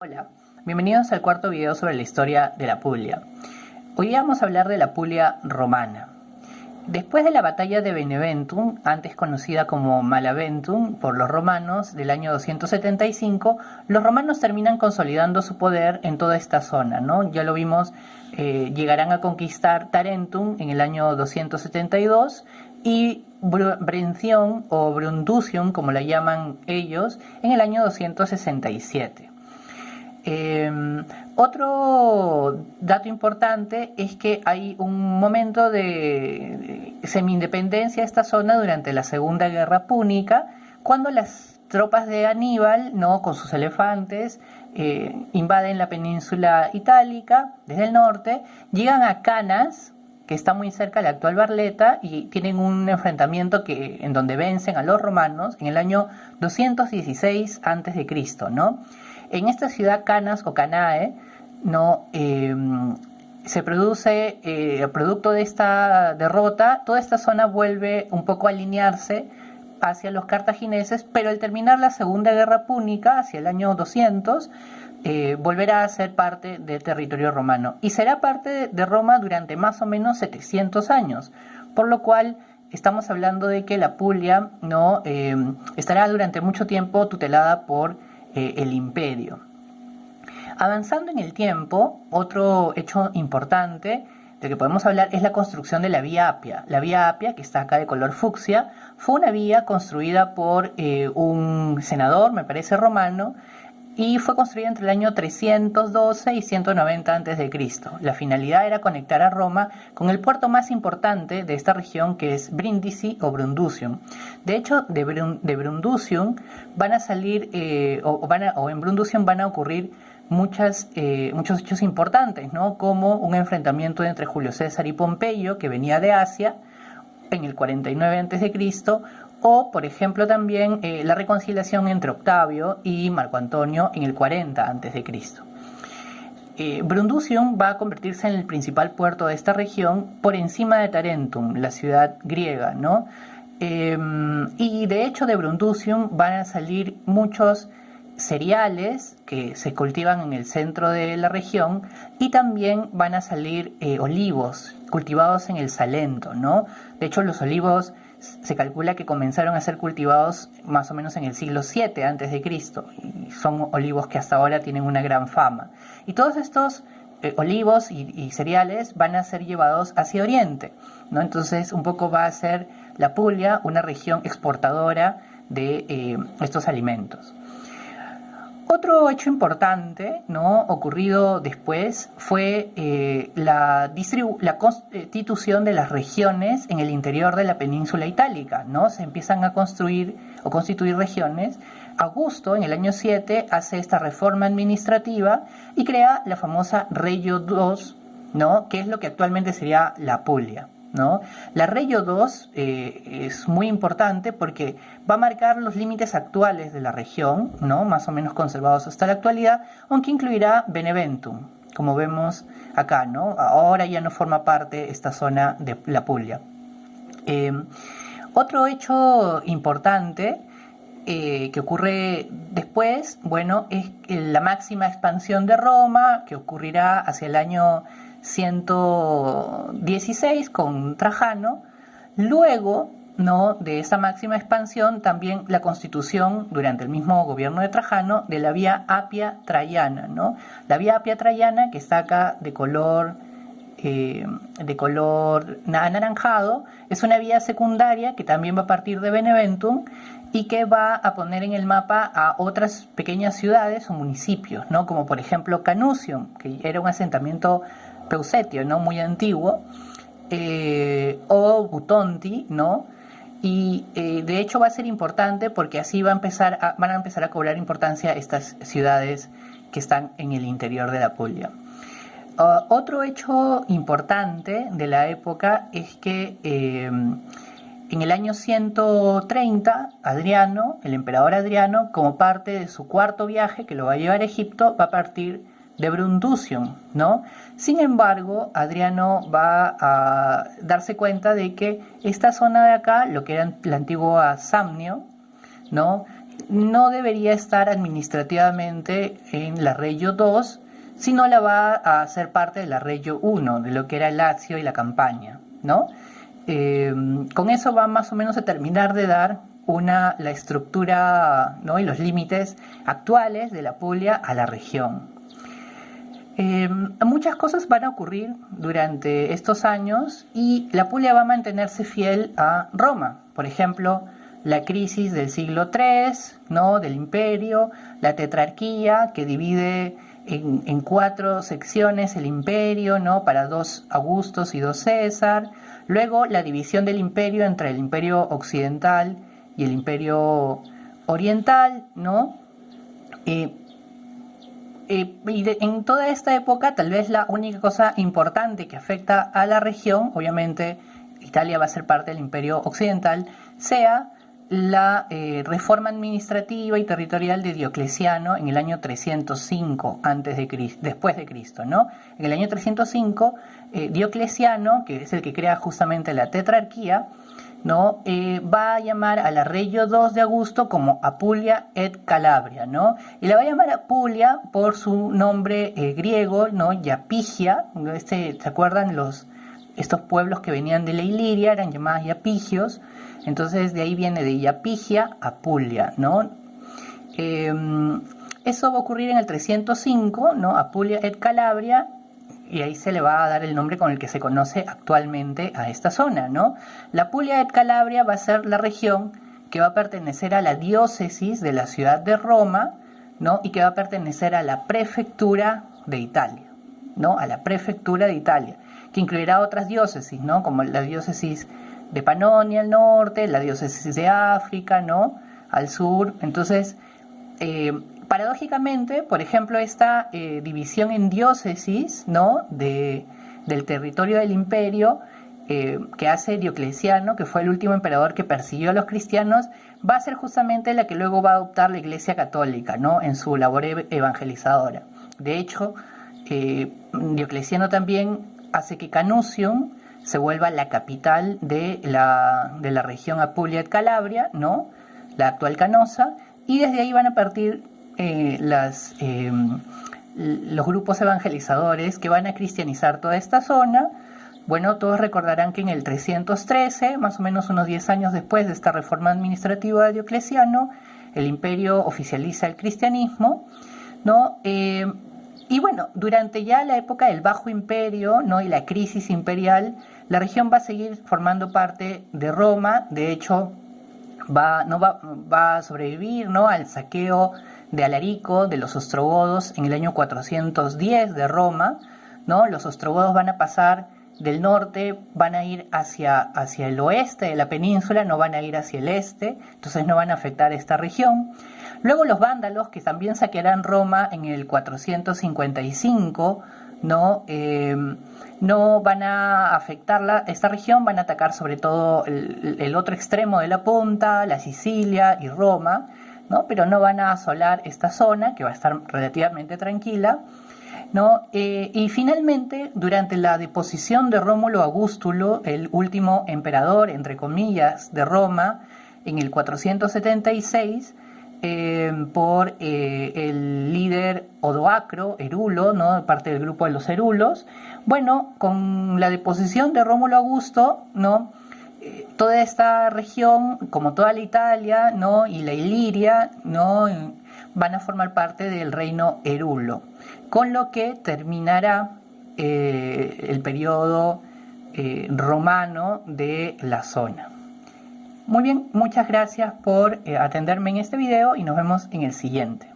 Hola, bienvenidos al cuarto video sobre la historia de la Puglia. Hoy día vamos a hablar de la Puglia romana. Después de la batalla de Beneventum, antes conocida como Malaventum por los romanos del año 275, los romanos terminan consolidando su poder en toda esta zona, ¿no? Ya lo vimos, llegarán a conquistar Tarentum en el año 272 y Brundusium o Brundusium, como la llaman ellos, en el año 267. Otro dato importante es que hay un momento de semi-independencia de esta zona durante la Segunda Guerra Púnica, cuando las tropas de Aníbal, ¿no?, con sus elefantes, invaden la península itálica desde el norte, llegan a Canas, que está muy cerca de la actual Barletta, y tienen un enfrentamiento en donde vencen a los romanos en el año 216 a.C., ¿no? En esta ciudad Canas o Canae, ¿no? Se produce, producto de esta derrota, toda esta zona vuelve un poco a alinearse hacia los cartagineses, pero al terminar la Segunda Guerra Púnica, hacia el año 200, volverá a ser parte del territorio romano y será parte de Roma durante más o menos 700 años, por lo cual estamos hablando de que la Puglia, ¿no?, estará durante mucho tiempo tutelada por el imperio. Avanzando en el tiempo, otro hecho importante del que podemos hablar es la construcción de la Vía Apia. La Vía Apia, que está acá de color fucsia, fue una vía construida por un senador, me parece romano, y fue construida entre el año 312 y 190 a.C. La finalidad era conectar a Roma con el puerto más importante de esta región, que es Brindisi o Brundusium. De hecho, de Brundusium van a salir, o en Brundusium van a ocurrir muchos hechos importantes, ¿no?, como un enfrentamiento entre Julio César y Pompeyo, que venía de Asia, en el 49 a.C., o, por ejemplo, también la reconciliación entre Octavio y Marco Antonio en el 40 a.C. Brundusium va a convertirse en el principal puerto de esta región por encima de Tarentum, la ciudad griega, ¿no? Y de hecho de Brundusium van a salir muchos cereales que se cultivan en el centro de la región, y también van a salir olivos cultivados en el Salento, ¿no? De hecho, los olivos se calcula que comenzaron a ser cultivados más o menos en el siglo VII a.C. y son olivos que hasta ahora tienen una gran fama. Y todos estos olivos y cereales van a ser llevados hacia Oriente, ¿no? Entonces, un poco va a ser la Puglia una región exportadora de estos alimentos. Otro hecho importante, ¿no?, ocurrido después fue la constitución de las regiones en el interior de la península itálica, ¿no? Se empiezan a construir o constituir regiones. Augusto, en el año 7, hace esta reforma administrativa y crea la famosa Regio II, ¿no?, que es lo que actualmente sería la Puglia, ¿no? La Regio II es muy importante porque va a marcar los límites actuales de la región, ¿no?, más o menos conservados hasta la actualidad, aunque incluirá Beneventum, como vemos acá, ¿no? Ahora ya no forma parte esta zona de la Puglia. Otro hecho importante que ocurre después, bueno, es la máxima expansión de Roma, que ocurrirá hacia el año 116 con Trajano. Luego, ¿no?, de esa máxima expansión, también la constitución durante el mismo gobierno de Trajano de la Vía Apia Traiana, ¿no? La Vía Apia Traiana, que está acá de color anaranjado, es una vía secundaria que también va a partir de Beneventum y que va a poner en el mapa a otras pequeñas ciudades o municipios, ¿no?, como por ejemplo Canusium, que era un asentamiento peusetio, ¿no?, muy antiguo, o Butonti, ¿no? Y de hecho va a ser importante porque así van a empezar a cobrar importancia estas ciudades que están en el interior de la Puglia. Otro hecho importante de la época es que en el año 130, Adriano, el emperador Adriano, como parte de su cuarto viaje que lo va a llevar a Egipto, va a partir de Brundusium, ¿no? Sin embargo, Adriano va a darse cuenta de que esta zona de acá, lo que era la antigua Samnio, ¿no?, no debería estar administrativamente en la Regio 2, sino la va a hacer parte de la Regio 1, de lo que era el Lazio y la Campania, ¿no? Con eso va más o menos a terminar de dar la estructura, ¿no? Y los límites actuales de la Puglia a la región. Muchas cosas van a ocurrir durante estos años y la Puglia va a mantenerse fiel a Roma. Por ejemplo, la crisis del siglo III, ¿no? Del imperio, la tetrarquía que divide en 4 secciones el imperio, ¿no? Para 2 Augustos y 2 César. Luego la división del imperio entre el imperio occidental y el imperio oriental, ¿no? En toda esta época, tal vez la única cosa importante que afecta a la región, obviamente Italia va a ser parte del imperio occidental, sea la reforma administrativa y territorial de Diocleciano en el año 305 después de Cristo, ¿no? En el año 305, Diocleciano, que es el que crea justamente la tetrarquía, ¿no? Va a llamar a la Regio 2 de Augusto como Apulia et Calabria, ¿no? Y la va a llamar Apulia por su nombre griego, ¿no? Yapigia, ¿no? ¿Se acuerdan estos pueblos que venían de la Iliria? Eran llamados yapigios. Entonces de ahí viene de Yapigia a Apulia, ¿no? Eso va a ocurrir en el 305, ¿no? Apulia et Calabria, y ahí se le va a dar el nombre con el que se conoce actualmente a esta zona, ¿no? La Apulia et Calabria va a ser la región que va a pertenecer a la diócesis de la ciudad de Roma, ¿no? Y que va a pertenecer a la prefectura de Italia, ¿no? A la prefectura de Italia, que incluirá otras diócesis, ¿no? Como la diócesis de Panonia al norte, la diócesis de África, ¿no? Al sur. Entonces, paradójicamente, por ejemplo, esta división en diócesis, ¿no? del territorio del imperio que hace Diocleciano, que fue el último emperador que persiguió a los cristianos, va a ser justamente la que luego va a adoptar la Iglesia Católica, ¿no? En su labor evangelizadora. De hecho, Diocleciano también hace que Canusium se vuelva la capital de la región Apulia et Calabria, ¿no? La actual Canosa, y desde ahí van a partir los grupos evangelizadores que van a cristianizar toda esta zona. Bueno, todos recordarán que en el 313, más o menos unos 10 años después de esta reforma administrativa de Diocleciano, el imperio oficializa el cristianismo, ¿no? Y bueno, durante ya la época del Bajo Imperio, ¿no? Y la crisis imperial, la región va a seguir formando parte de Roma. De hecho, va a sobrevivir, ¿no? Al saqueo de Alarico de los ostrogodos en el año 410 de Roma, ¿no? Los ostrogodos van a pasar del norte, van a ir hacia el oeste de la península, no van a ir hacia el este, entonces no van a afectar esta región. Luego los vándalos, que también saquearán Roma en el 455, ¿no? No van a afectar esta región, van a atacar sobre todo el otro extremo de la punta, la Sicilia y Roma, ¿no? Pero no van a asolar esta zona, que va a estar relativamente tranquila, ¿no? Y finalmente, durante la deposición de Rómulo Augustulo, el último emperador, entre comillas, de Roma, en el 476, por el líder Odoacro, Erulo, ¿no? Parte del grupo de los Erulos. Bueno, con la deposición de Rómulo Augusto, ¿no? Toda esta región, como toda la Italia, ¿no? Y la Iliria, ¿no? Van a formar parte del reino Erulo, con lo que terminará el periodo romano de la zona. Muy bien, muchas gracias por atenderme en este video y nos vemos en el siguiente.